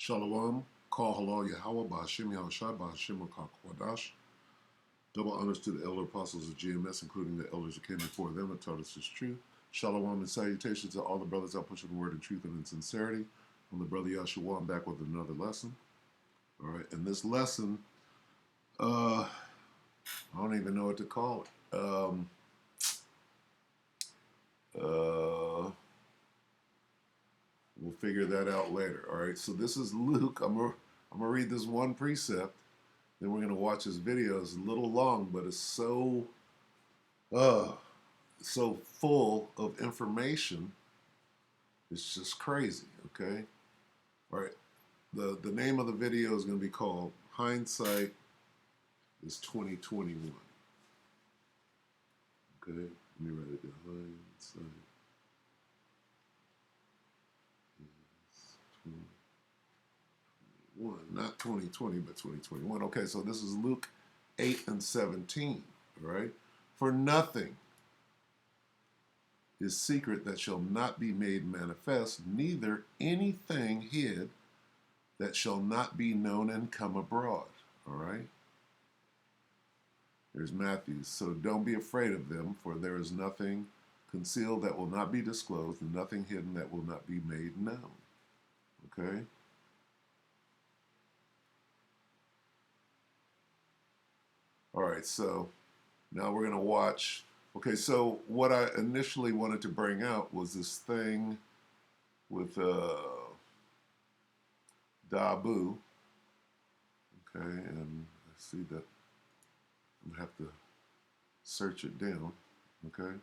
Shalom, call halal Yahweh, Ba'ashim Yahushai, Ba'ashim Kwadash. Double honors to the elder apostles of GMS, including the elders who came before them and taught us this truth. Shalom and salutations to all the brothers out pushing the word in truth and in sincerity. I'm the brother Yahshua. I'm back with another lesson. All right, and this lesson, I don't even know what to call it. We'll figure that out later. All right, so this is Luke. I'm gonna read this one precept. Then we're gonna watch this video. It's a little long, but it's so full of information. It's just crazy. Okay. All right. The name of the video is gonna be called Hindsight Is 2021. Okay. Let me write it down. Hindsight is 2021, not 2020, but 2021. Okay, so this is Luke 8 and 17. All right. For nothing is secret that shall not be made manifest, neither anything hid that shall not be known and come abroad. All right? There's Matthew. So don't be afraid of them, for there is nothing concealed that will not be disclosed, and nothing hidden that will not be made known. Okay? All right, so now we're going to watch. Okay, so what I initially wanted to bring out was this thing with Dabu. Okay, and I see that I'm going to have to search it down. Okay.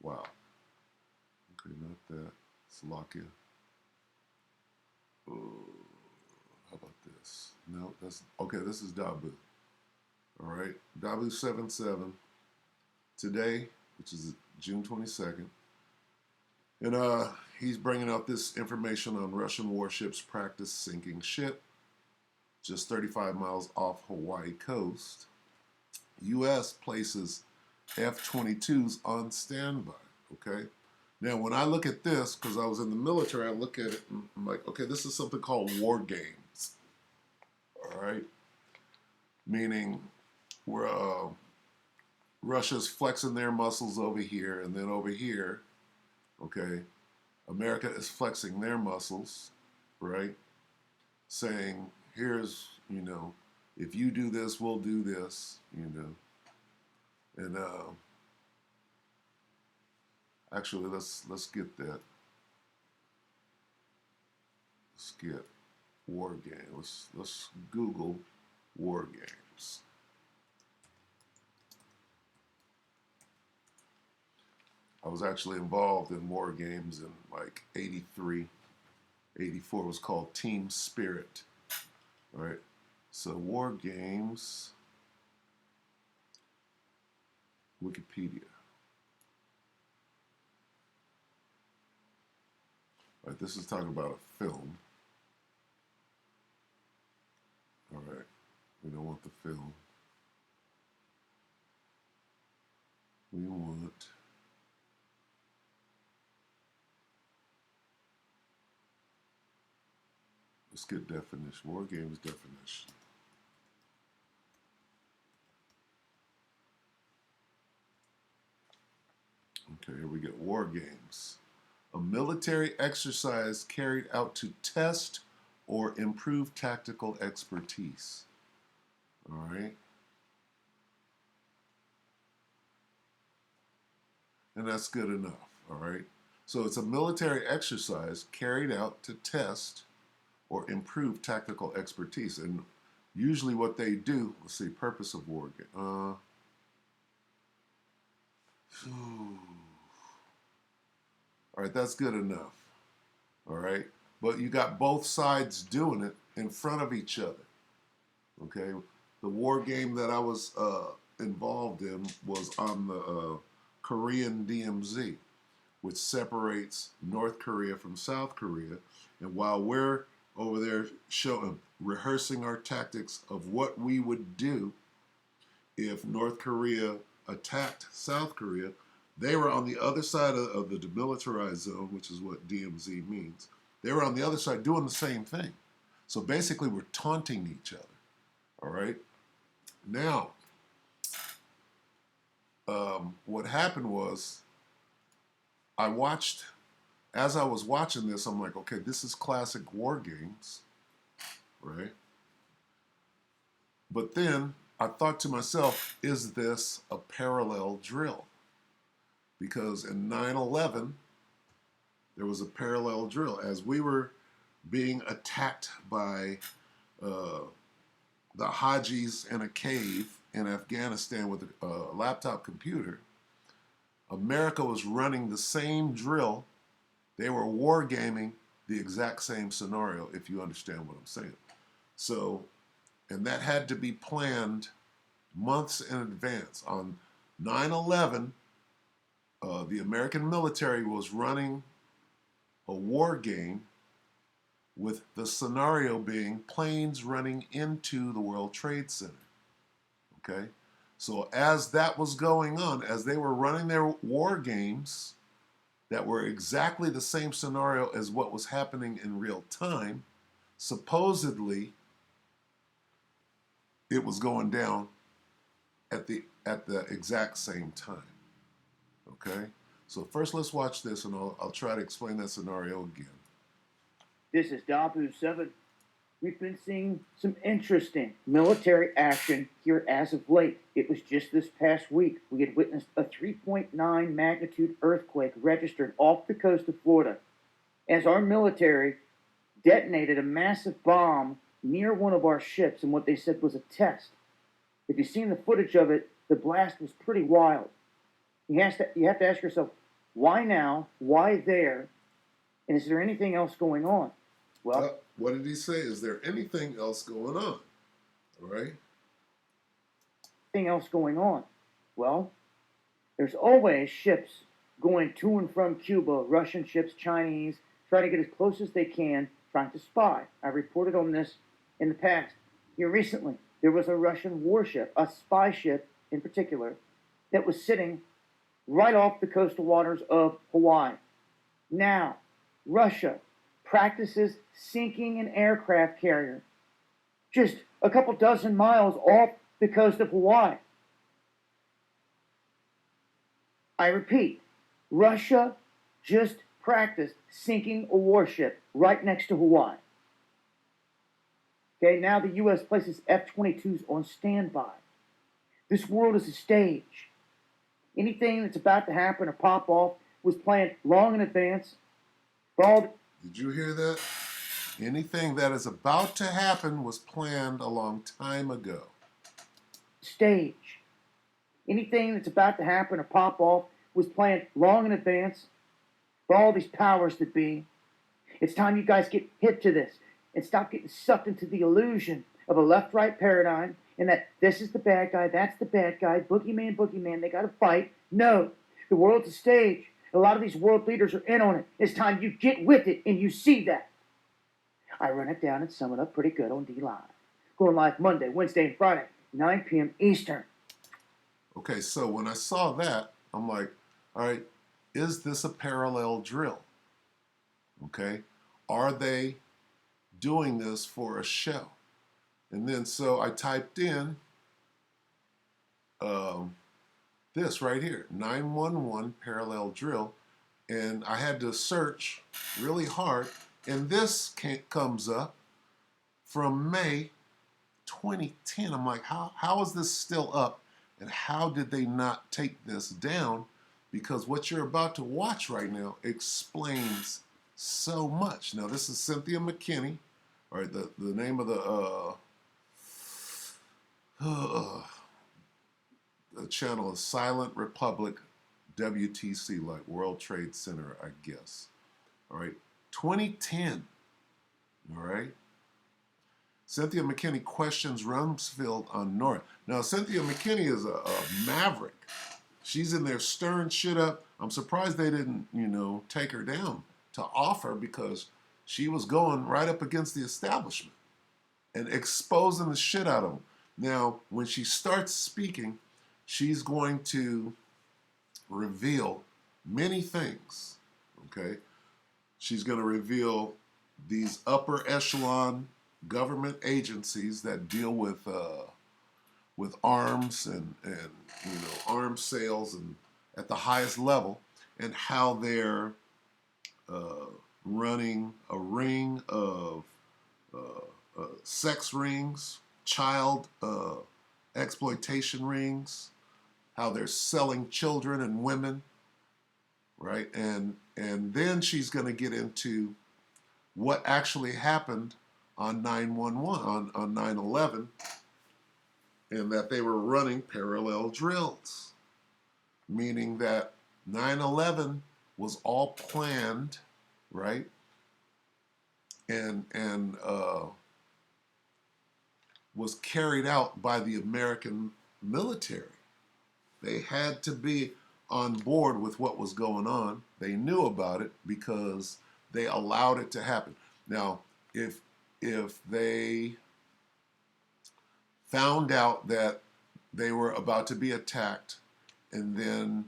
Wow. Okay, not that. Slovakia. Oh, how about this? No, that's okay. This is Dabu. All right, Dabu 77 today, which is June 22nd, and he's bringing out this information on Russian warships practice sinking ship just 35 miles off Hawaii coast. U.S. places F-22s on standby. Okay. Now, when I look at this, because I was in the military, I look at it and I'm like, okay, this is something called war games. All right. Meaning, where Russia's flexing their muscles over here, and then over here, okay, America is flexing their muscles, right? Saying, here's, if you do this, we'll do this, And actually, let's get that. Let's get war games. Let's Google war games. I was actually involved in war games in like 83, 84. It was called Team Spirit. All right. So war games, Wikipedia. All right, this is talking about a film. All right, we don't want the film. We want let's get definition. War games definition. Okay, here we get war games. A military exercise carried out to test or improve tactical expertise. All right. And that's good enough. All right. So it's a military exercise carried out to test or improve tactical expertise. And usually what they do, let's see, purpose of war game. All right, that's good enough. All right. But you got both sides doing it in front of each other. Okay. The war game that I was involved in was on the Korean DMZ, which separates North Korea from South Korea. And while we're over there rehearsing our tactics of what we would do if North Korea attacked South Korea, they were on the other side of the demilitarized zone, which is what DMZ means. They were on the other side doing the same thing. So basically, we're taunting each other. All right. Now, what happened was, as I was watching this, I'm like, okay, this is classic war games, right? But then I thought to myself, is this a parallel drill? Because in 9/11, there was a parallel drill. As we were being attacked by the Hajis in a cave in Afghanistan with a laptop computer, America was running the same drill. They were wargaming the exact same scenario, if you understand what I'm saying. So, and that had to be planned months in advance. On 9/11, the American military was running a war game with the scenario being planes running into the World Trade Center. Okay? So as that was going on, as they were running their war games that were exactly the same scenario as what was happening in real time, supposedly it was going down at the exact same time. Okay? So first let's watch this and I'll try to explain that scenario again. This is Dabu7. We've been seeing some interesting military action here as of late. It was just this past week we had witnessed a 3.9 magnitude earthquake registered off the coast of Florida as our military detonated a massive bomb near one of our ships in what they said was a test. If you've seen the footage of it, the blast was pretty wild. You have to ask yourself, why now? Why there? And is there anything else going on? Well, what did he say? Is there anything else going on? All right. Anything else going on? Well, there's always ships going to and from Cuba, Russian ships, Chinese, trying to get as close as they can, trying to spy. I reported on this in the past. Here recently, there was a Russian warship, a spy ship in particular, that was sitting right off the coastal waters of Hawaii. Now, Russia practices sinking an aircraft carrier just a couple dozen miles off the coast of Hawaii. I repeat, Russia just practiced sinking a warship right next to Hawaii. Okay, now the U.S. places F-22s on standby. This world is a stage. Anything that's about to happen or pop off was planned long in advance. Did you hear that? Anything that is about to happen was planned a long time ago. Stage. Anything that's about to happen or pop off was planned long in advance for all these powers that be. It's time you guys get hip to this and stop getting sucked into the illusion of a left-right paradigm and that this is the bad guy, that's the bad guy, boogeyman, they gotta fight. No, the world's a stage. A lot of these world leaders are in on it. It's time you get with it and you see that. I run it down and sum it up pretty good on D Live. Going live Monday, Wednesday, and Friday, 9 p.m. Eastern. Okay, so when I saw that, I'm like, all right, is this a parallel drill? Okay, are they doing this for a show? And then so I typed in this right here, 911 parallel drill, and I had to search really hard, and this comes up from May 2010. I'm like, how is this still up, and how did they not take this down? Because what you're about to watch right now explains so much. Now, this is Cynthia McKinney, all right, the name of the channel is Silent Republic WTC, like World Trade Center, I guess. All right, 2010. All right. Cynthia McKinney questions Rumsfeld on North. Now, Cynthia McKinney is a maverick. She's in there stirring shit up. I'm surprised they didn't, take her down to off her, because she was going right up against the establishment and exposing the shit out of them. Now, when she starts speaking, she's going to reveal many things, okay? She's going to reveal these upper echelon government agencies that deal with arms and arms sales and at the highest level, and how they're uh, running a ring of sex rings, child exploitation rings, how they're selling children and women, right? And then she's going to get into what actually happened on 911 on 9/11, and that they were running parallel drills, meaning that 9/11 was all planned, right? And was carried out by the American military. They had to be on board with what was going on. They knew about it because they allowed it to happen. Now, if they found out that they were about to be attacked, and then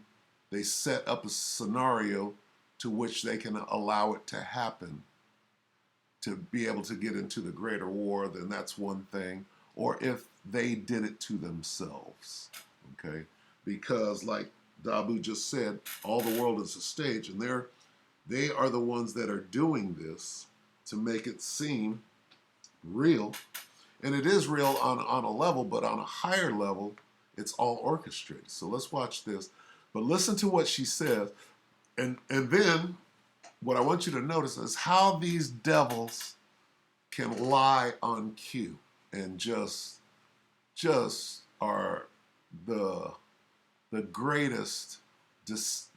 they set up a scenario to which they can allow it to happen to be able to get into the greater war, then that's one thing. Or if they did it to themselves, okay? Because like Dabu just said, all the world is a stage, and they are the ones that are doing this to make it seem real. And it is real on a level, but on a higher level, it's all orchestrated. So let's watch this. But listen to what she says. And then what I want you to notice is how these devils can lie on cue and just are the greatest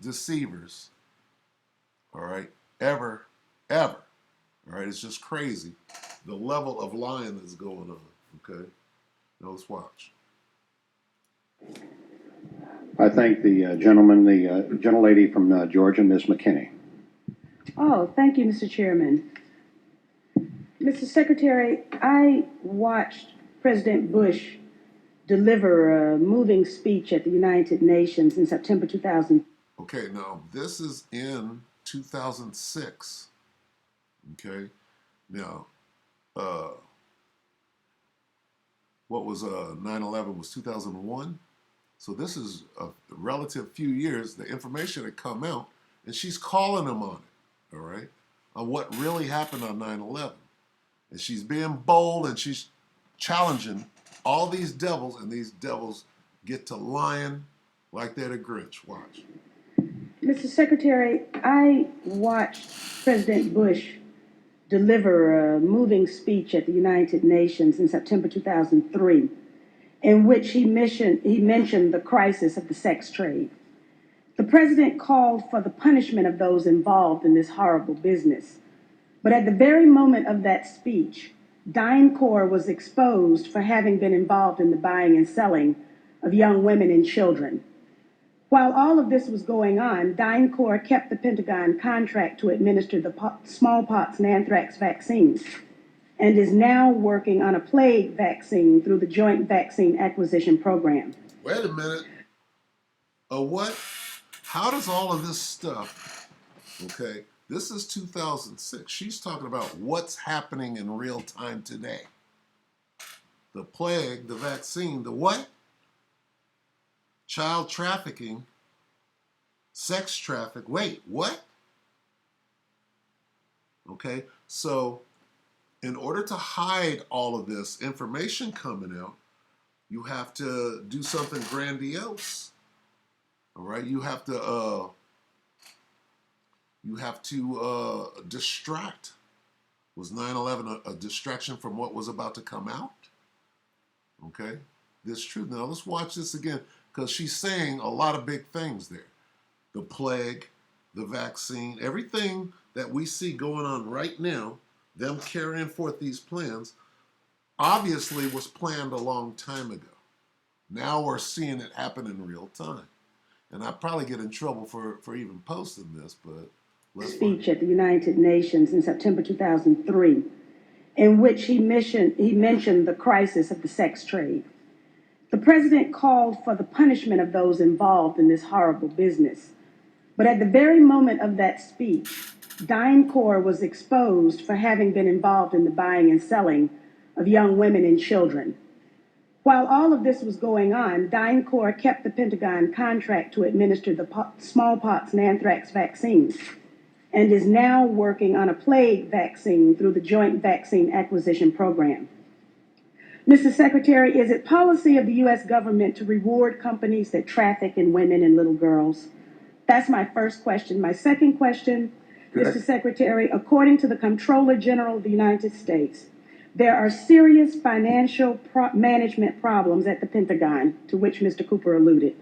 deceivers, all right, ever. All right, it's just crazy the level of lying that's going on. Okay, now let's watch. I thank the gentleman, the gentlelady from Georgia, Ms. McKinney. Oh, thank you, Mr. Chairman. Mr. Secretary, I watched President Bush deliver a moving speech at the United Nations in September 2000. Okay, now this is in 2006. Okay, now what was 9/11 was 2001. So this is a relative few years. The information had come out, and she's calling them on it, all right, on what really happened on 9/11. And she's being bold, and she's challenging all these devils, and these devils get to lying like they're the Grinch. Watch. Mr. Secretary, I watched President Bush deliver a moving speech at the United Nations in September 2003, in which he mentioned the crisis of the sex trade. The president called for the punishment of those involved in this horrible business. But at the very moment of that speech, DynCorp was exposed for having been involved in the buying and selling of young women and children. While all of this was going on, DynCorp kept the Pentagon contract to administer the smallpox and anthrax vaccines, and is now working on a plague vaccine through the Joint Vaccine Acquisition Program. Wait a minute. A what? How does all of this stuff, okay, this is 2006. She's talking about what's happening in real time today. The plague, the vaccine, the what? Child trafficking, sex traffic. Wait, what? Okay, so in order to hide all of this information coming out, you have to do something grandiose. All right, you have to distract. Was 9/11 a distraction from what was about to come out? Okay, this truth. Now let's watch this again, because she's saying a lot of big things there. The plague, the vaccine, everything that we see going on right now, them carrying forth these plans, obviously was planned a long time ago. Now we're seeing it happen in real time. And I probably get in trouble for even posting this, but let's speech at the United Nations in September 2003, in which he mentioned the crisis of the sex trade. The president called for the punishment of those involved in this horrible business. But at the very moment of that speech, DynCorp was exposed for having been involved in the buying and selling of young women and children. While all of this was going on, DynCorp kept the Pentagon contract to administer the smallpox and anthrax vaccines and is now working on a plague vaccine through the Joint Vaccine Acquisition Program. Mr. Secretary, is it policy of the U.S. government to reward companies that traffic in women and little girls? That's my first question. My second question, Mr. Secretary, according to the Comptroller General of the United States, there are serious financial management problems at the Pentagon, to which Mr. Cooper alluded.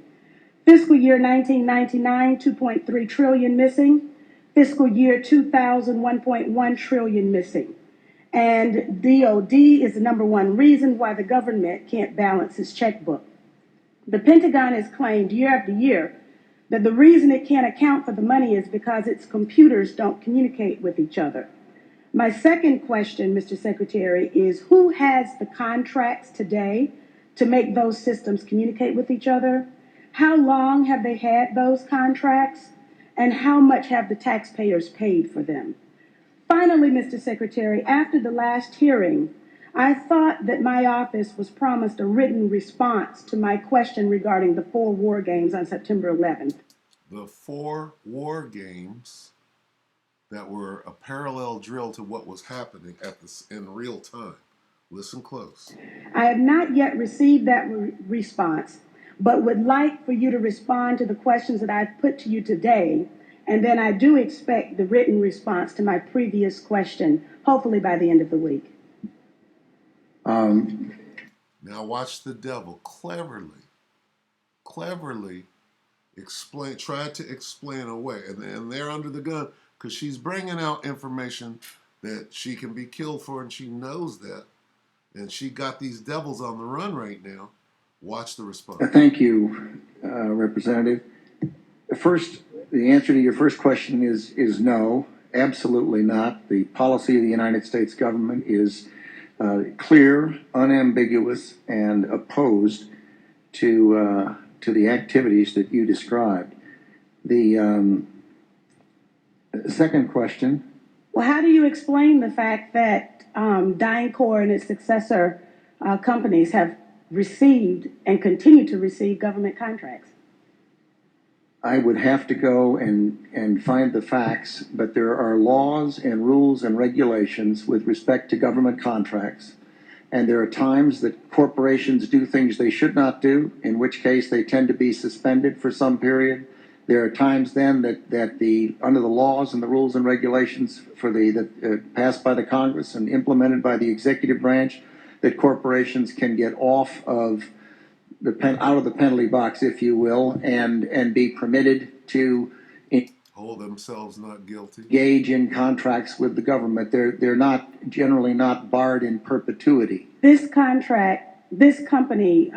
Fiscal year 1999, 2.3 trillion missing. Fiscal year 2000, 1.1 trillion missing. And DOD is the number one reason why the government can't balance its checkbook. The Pentagon has claimed year after year that the reason it can't account for the money is because its computers don't communicate with each other. My second question, Mr. Secretary, is who has the contracts today to make those systems communicate with each other? How long have they had those contracts? And how much have the taxpayers paid for them? Finally, Mr. Secretary, after the last hearing, I thought that my office was promised a written response to my question regarding the 4 war games on September 11th. The 4 war games that were a parallel drill to what was happening in real time. Listen close. I have not yet received that response, but would like for you to respond to the questions that I've put to you today, and then I do expect the written response to my previous question, hopefully by the end of the week. Now watch the devil cleverly try to explain away, and they're under the gun because she's bringing out information that she can be killed for, and she knows that, and she got these devils on the run right now. Watch the response. Thank you, Representative. First, the answer to your first question is no, absolutely not. The policy of the United States government is clear, unambiguous, and opposed to the activities that you described. The second question. Well, how do you explain the fact that DynCorp and its successor companies have received and continue to receive government contracts? I would have to go and find the facts, but there are laws and rules and regulations with respect to government contracts. And there are times that corporations do things they should not do, in which case they tend to be suspended for some period. There are times then that under the laws and the rules and regulations passed by the Congress and implemented by the executive branch, that corporations can get off of out of the penalty box, if you will, and be permitted to hold themselves not guilty, engage in contracts with the government. They're not generally not barred in perpetuity. This company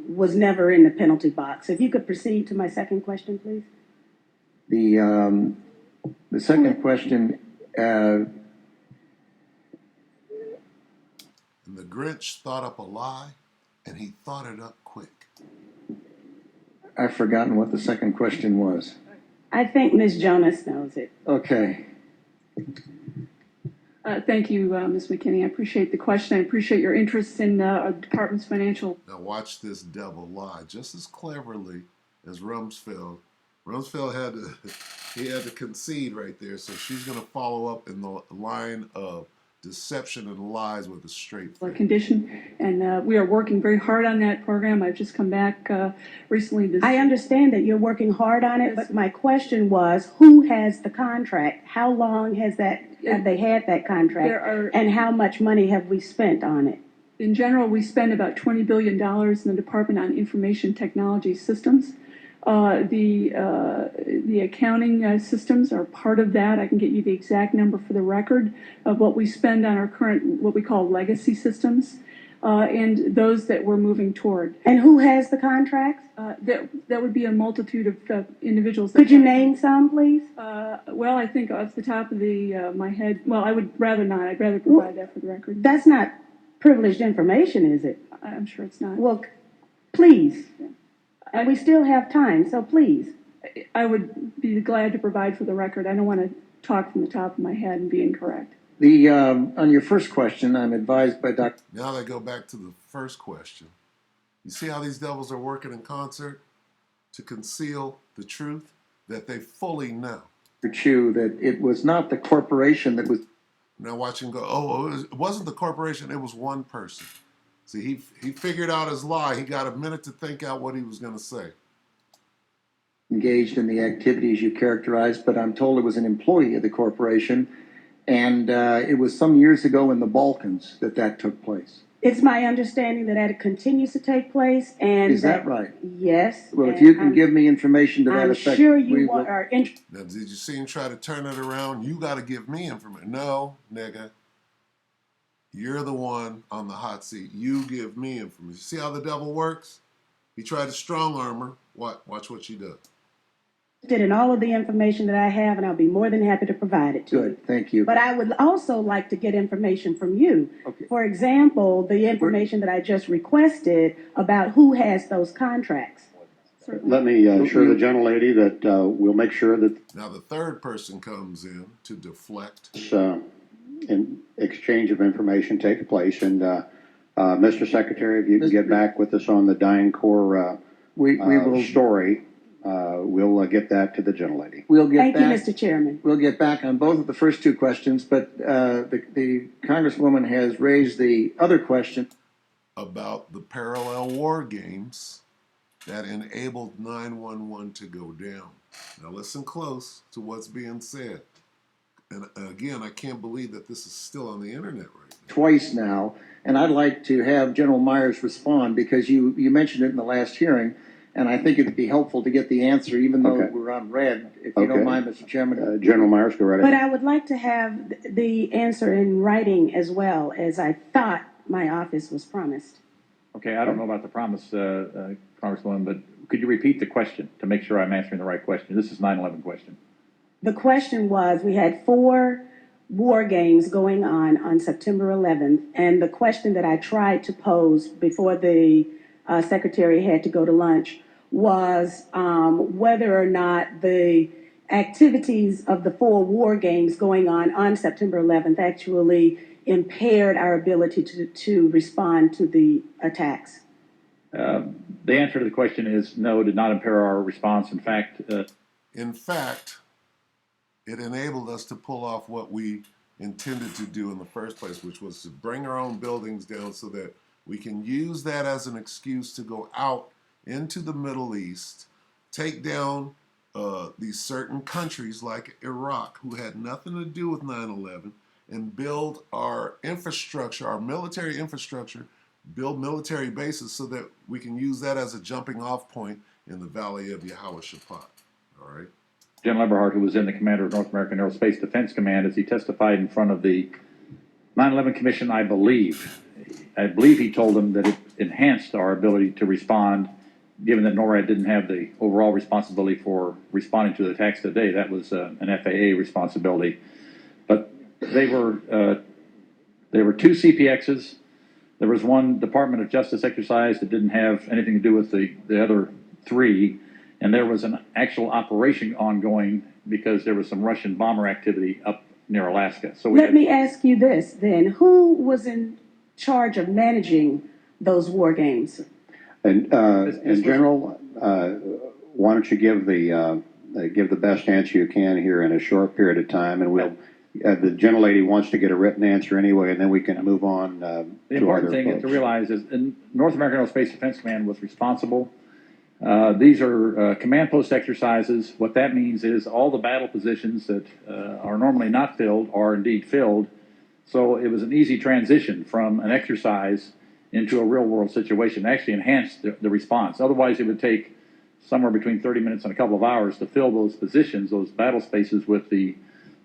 was never in the penalty box. If you could proceed to my second question, please. The second question. And the Grinch thought up a lie, and he thought it up quick. I've forgotten what the second question was. I think Ms. Jonas knows it. Okay. Thank you, Ms. McKinney. I appreciate the question. I appreciate your interest in our department's financial. Now watch this devil lie just as cleverly as Rumsfeld. Rumsfeld had to concede right there, so she's going to follow up in the line of deception and lies with a straight face. Condition, and we are working very hard on that program. I've just come back recently. I understand that you're working hard on it, but my question was, who has the contract? How long have they had that contract? And how much money have we spent on it? In general, we spend about $20 billion in the department on information technology systems. The accounting systems are part of that. I can get you the exact number for the record of what we spend on our current, what we call legacy systems, and those that we're moving toward. And who has the contracts? That would be a multitude of individuals. Could you name some, please? Well, I think off the top of my head, well, I would rather not. I'd rather provide that for the record. That's not privileged information, is it? I'm sure it's not. Well, please. Yeah. And we still have time, so please. I would be glad to provide for the record. I don't want to talk from the top of my head and be incorrect. On your first question, I'm advised by Dr. Now they go back to the first question. You see how these devils are working in concert to conceal the truth that they fully know. Chu that it was not the corporation that was. Now watch him go, oh, it wasn't the corporation, it was one person. See, he figured out his lie. He got a minute to think out what he was going to say. Engaged in the activities you characterized, but I'm told it was an employee of the corporation, and it was some years ago in the Balkans that took place. It's my understanding that it continues to take place, and is that right? Yes. Well, if you can give me information to that effect, I'm sure you are interested. Now, did you see him try to turn it around? You got to give me information. No, nigga. You're the one on the hot seat. You give me information. See how the devil works? He tried to strong arm her. Watch what she does. In all of the information that I have, and I'll be more than happy to provide it to you. Good, thank you. But I would also like to get information from you. Okay. For example, the information that I just requested about who has those contracts. Certainly. Let me assure the gentlelady that we'll make sure that Now the third person comes in to deflect. this exchange of information takes place. And Mr. Secretary, if you can get back with us on the DynCorp we will story, we'll get that to the gentlelady. We'll get Thank back. you, Mr. Chairman. We'll get back on both of the first two questions, but the Congresswoman has raised the other question About the parallel war games that enabled 911 to go down. Now listen close to what's being said. And again, I can't believe that this is still on the internet right now. twice now, and I'd like to have General Myers respond because you mentioned it in the last hearing, and I think it'd be helpful to get the answer, even though we're on red, if you don't mind, Mr. Chairman. General Myers, go right But ahead. I would like to have the answer in writing as well, as I thought my office was promised. Okay, I don't know about the promise, Congresswoman, but could you repeat the question to make sure I'm answering the right question? This is 9/11 question. The question was, we had 4 war games going on September 11th, and the question that I tried to pose before the secretary had to go to lunch was whether or not the activities of the 4 war games going on September 11th actually impaired our ability to respond to the attacks. The answer to the question is no, did not impair our response. In fact, it enabled us to pull off what we intended to do in the first place, which was to bring our own buildings down so that we can use that as an excuse to go out into the Middle East, take down these certain countries like Iraq, who had nothing to do with 9/11, and build our infrastructure, our military infrastructure, build military bases so that we can use that as a jumping off point in the Valley of Yehoshaphat. All right. General Eberhart, who was then the commander of North American Aerospace Defense Command, as he testified in front of the 9/11 Commission, I believe he told them that it enhanced our ability to respond, given that NORAD didn't have the overall responsibility for responding to the attacks today. That was an FAA responsibility. But they were 2 CPXs. There was one Department of Justice exercise that didn't have anything to do with the other 3. And there was an actual operation ongoing because there was some Russian bomber activity up near Alaska. So Let me ask you this then. Who was in charge of managing those war games? And General, why don't you give the best answer you can here in a short period of time, and we'll. The gentlelady wants to get a written answer anyway, and then we can move on. The important thing to realize is North American Aerospace Defense Command was responsible. These are command post exercises. What that means is all the battle positions that are normally not filled are indeed filled. So it was an easy transition from an exercise into a real world situation. It actually enhanced the response. Otherwise, it would take somewhere between 30 minutes and a couple of hours to fill those positions, those battle spaces, with the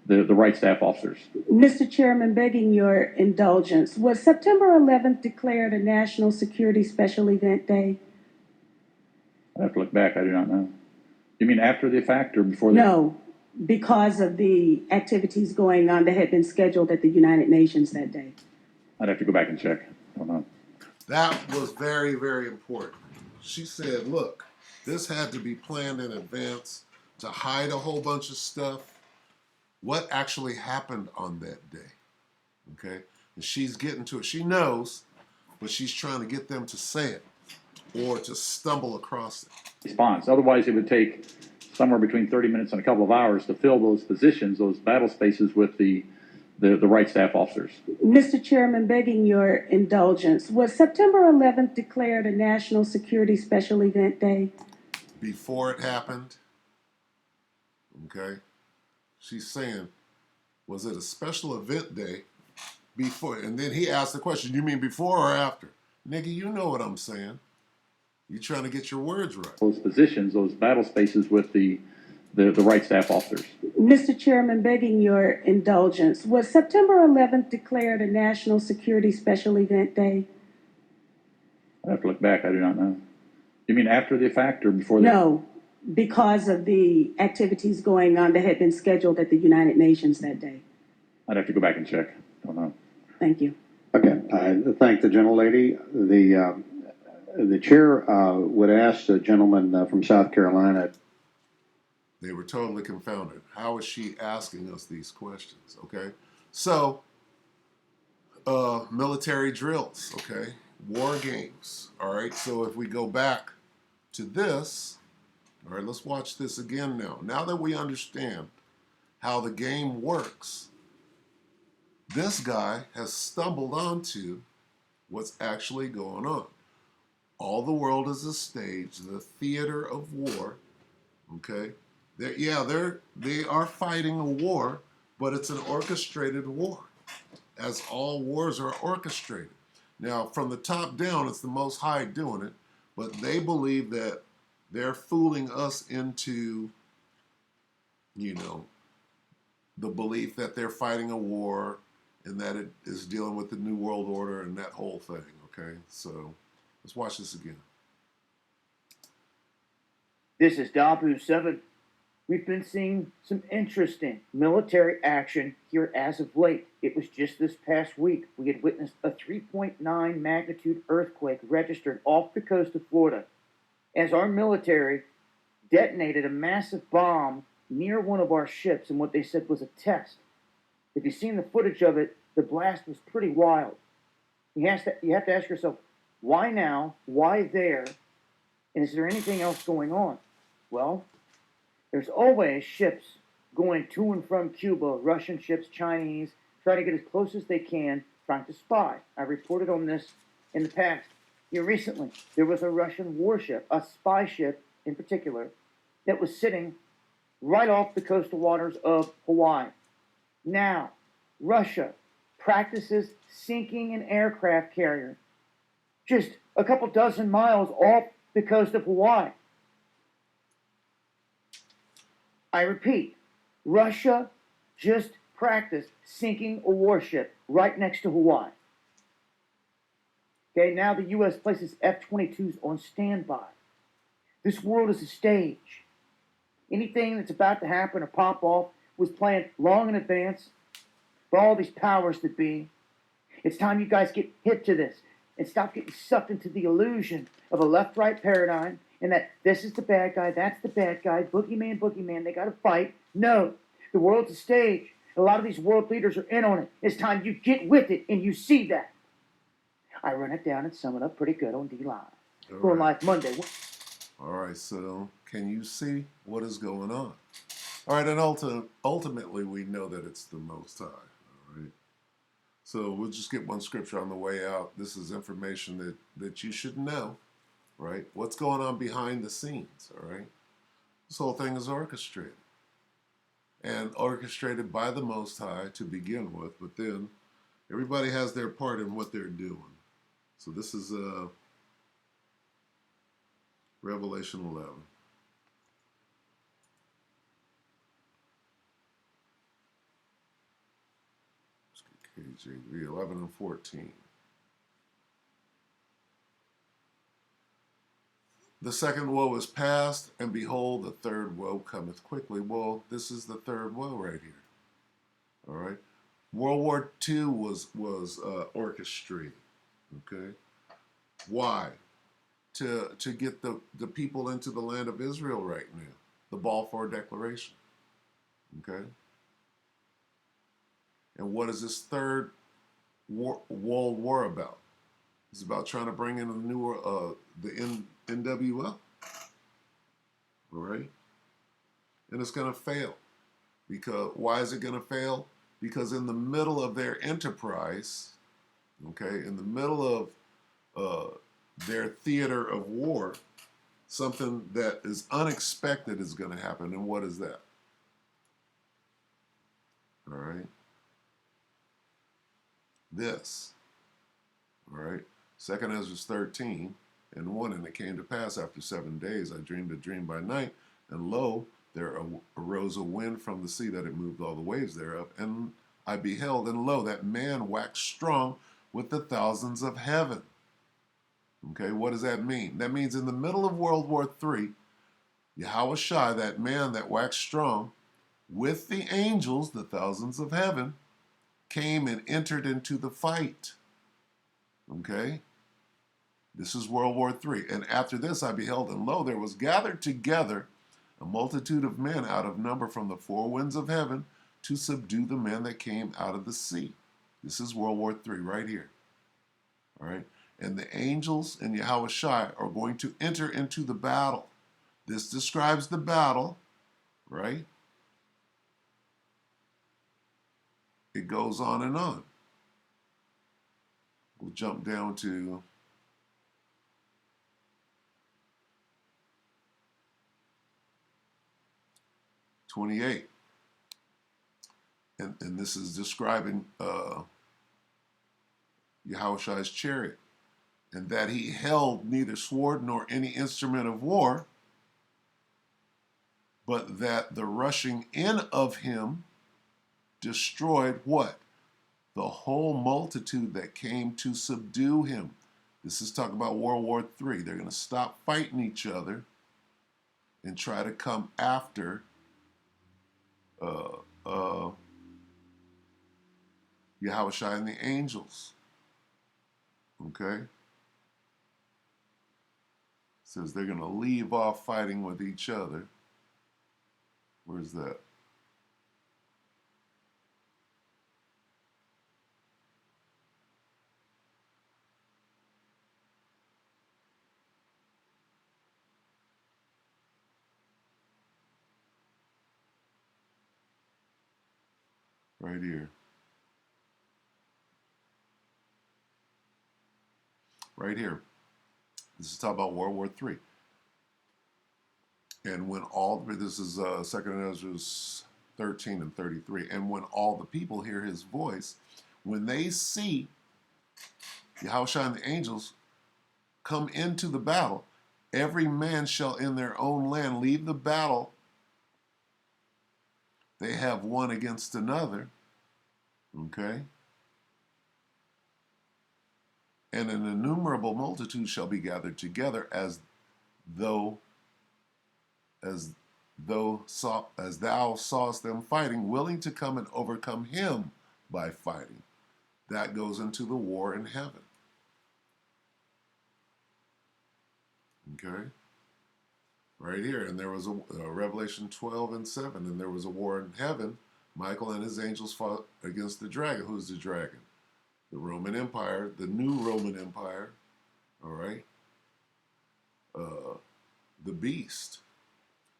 right staff officers. Mr. Chairman, begging your indulgence, was September 11th declared a National Security Special Event Day? I have to look back. I do not know. You mean after the fact or before the? No, because of the activities going on that had been scheduled at the United Nations that day. I'd have to go back and check. I don't know. That was very, very important. She said, look, this had to be planned in advance to hide a whole bunch of stuff. what actually happened on that day. Okay? And she's getting to it. She knows, but she's trying to get them to say it or to stumble across it. Response. Otherwise, it would take somewhere between 30 minutes and a couple of hours to fill those positions, those battle spaces with the right staff officers. Mr. Chairman, begging your indulgence, was September 11th declared a National Security Special Event Day? Before it happened, okay, she's saying, was it a special event day before? And then he asked the question, you mean before or after? Nigga, you know what I'm saying. You're trying to get your words right. Those positions, those battle spaces with the right staff officers. Mr. Chairman, begging your indulgence, was September 11th declared a National Security Special Event Day? I have to look back. I do not know. You mean after the fact or before the? No, because of the activities going on that had been scheduled at the United Nations that day. I'd have to go back and check. Don't know. Thank you. Okay, I thank the gentlelady. The chair would ask the gentleman from South Carolina. They were totally confounded. How is she asking us these questions? Okay, so military drills. Okay, war games. All right. So if we go back to this, all right, let's watch this again now. Now that we understand how the game works, this guy has stumbled onto what's actually going on. All the world is a stage, the theater of war. Okay, they are fighting a war, but it's an orchestrated war, as all wars are orchestrated. Now, from the top down, it's the Most High doing it, but they believe that they're fooling us into, the belief that they're fighting a war and that it is dealing with the New World Order and that whole thing. Okay, so let's watch this again. This is Dabu 7. We've been seeing some interesting military action here as of late. It was just this past week we had witnessed a 3.9 magnitude earthquake registered off the coast of Florida as our military detonated a massive bomb near one of our ships in what they said was a test. If you've seen the footage of it, the blast was pretty wild. You have to ask yourself, why now? Why there? And is there anything else going on? Well, there's always ships going to and from Cuba, Russian ships, Chinese, trying to get as close as they can, trying to spy. I reported on this in the past. Here recently, there was a Russian warship, a spy ship in particular, that was sitting right off the coastal waters of Hawaii. Now, Russia practices sinking an aircraft carrier just a couple dozen miles off the coast of Hawaii. I repeat, Russia just practiced sinking a warship right next to Hawaii. Okay, now the U.S. places F-22s on standby. This world is a stage. Anything that's about to happen or pop off was planned long in advance for all these powers that be. It's time you guys get hip to this and stop getting sucked into the illusion of a left-right paradigm and that this is the bad guy, that's the bad guy, boogeyman, they gotta fight. No, the world's a stage. A lot of these world leaders are in on it. It's time you get with it and you see that. I run it down and sum it up pretty good on D-Live. Going live Monday. All right, so can you see what is going on? All right, and ultimately we know that it's the Most High. All right. So we'll just get one scripture on the way out. This is information that you should know, right? What's going on behind the scenes, all right? This whole thing is orchestrated. And orchestrated by the Most High to begin with, but then everybody has their part in what they're doing. So this is Revelation 11. KJV 11 and 14. The second woe is past, and behold, the third woe cometh quickly. Well, this is the third woe right here. All right. World War II was orchestrated. Okay. Why? To get the people into the land of Israel right now. The Balfour Declaration. Okay. And what is this third world war about? It's about trying to bring in the NWO. All right? And it's going to fail. Because why is it going to fail? Because in the middle of their enterprise, okay, in the middle of their theater of war, something that is unexpected is going to happen. And what is that? All right? This. All right? 2nd Ezra 13:1, and it came to pass after 7 days, I dreamed a dream by night, and lo, there arose a wind from the sea that it moved all the waves thereof, and I beheld, and lo, that man waxed strong with the thousands of heaven. Okay, what does that mean? That means in the middle of World War III, Yahushua, that man that waxed strong, with the angels, the thousands of heaven, came and entered into the fight. Okay? This is World War III. And after this I beheld, and lo, there was gathered together a multitude of men out of number from the four winds of heaven to subdue the men that came out of the sea. This is World War III right here. All right? And the angels and Yahushua are going to enter into the battle. This describes the battle, right? It goes on and on. We'll jump down to '28. And this is describing Yahushua's chariot. And that he held neither sword nor any instrument of war, but that the rushing in of him destroyed what? The whole multitude that came to subdue him. This is talking about World War III. They're going to stop fighting each other and try to come after Yahushua and the angels. Okay? Says they're going to leave off fighting with each other. Where's that? Right here. Right here. This is talking about World War III. And when all, this is 2nd Ezra 13:33. And when all the people hear his voice, when they see Yahushua and the angels come into the battle, every man shall in their own land leave the battle they have one against another. Okay? And an innumerable multitude shall be gathered together as thou sawest them fighting, willing to come and overcome him by fighting. That goes into the war in heaven. Okay? Right here. And there was a Revelation 12:7, and there was a war in heaven. Michael and his angels fought against the dragon. Who's the dragon? The Roman Empire, the new Roman Empire. All right? The beast.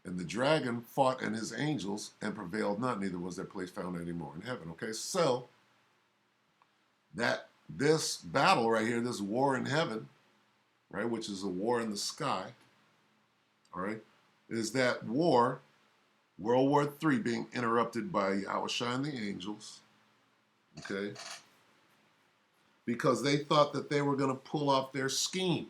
And the dragon fought and his angels and prevailed not, neither was their place found anymore in heaven. Okay, so that this battle right here, this war in heaven, right, which is a war in the sky, all right, is that war, World War III, being interrupted by Yahushua and the angels, okay, because they thought that they were going to pull off their scheme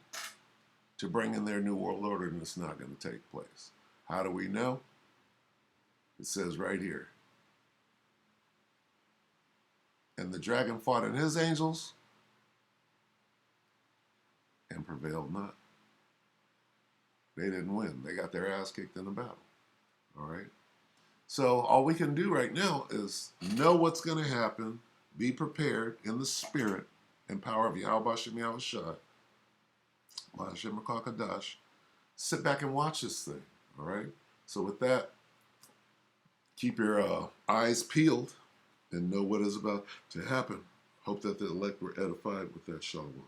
to bring in their new world order, and it's not going to take place. How do we know? It says right here. And the dragon fought and his angels and prevailed not. They didn't win. They got their ass kicked in the battle. All right? So all we can do right now is know what's going to happen, be prepared in the spirit and power of Yahweh Shem Yahushua, Hashem Kadash. Sit back and watch this thing. All right? So with that, keep your eyes peeled. and know what is about to happen. Hope that the elect were edified with that shalom.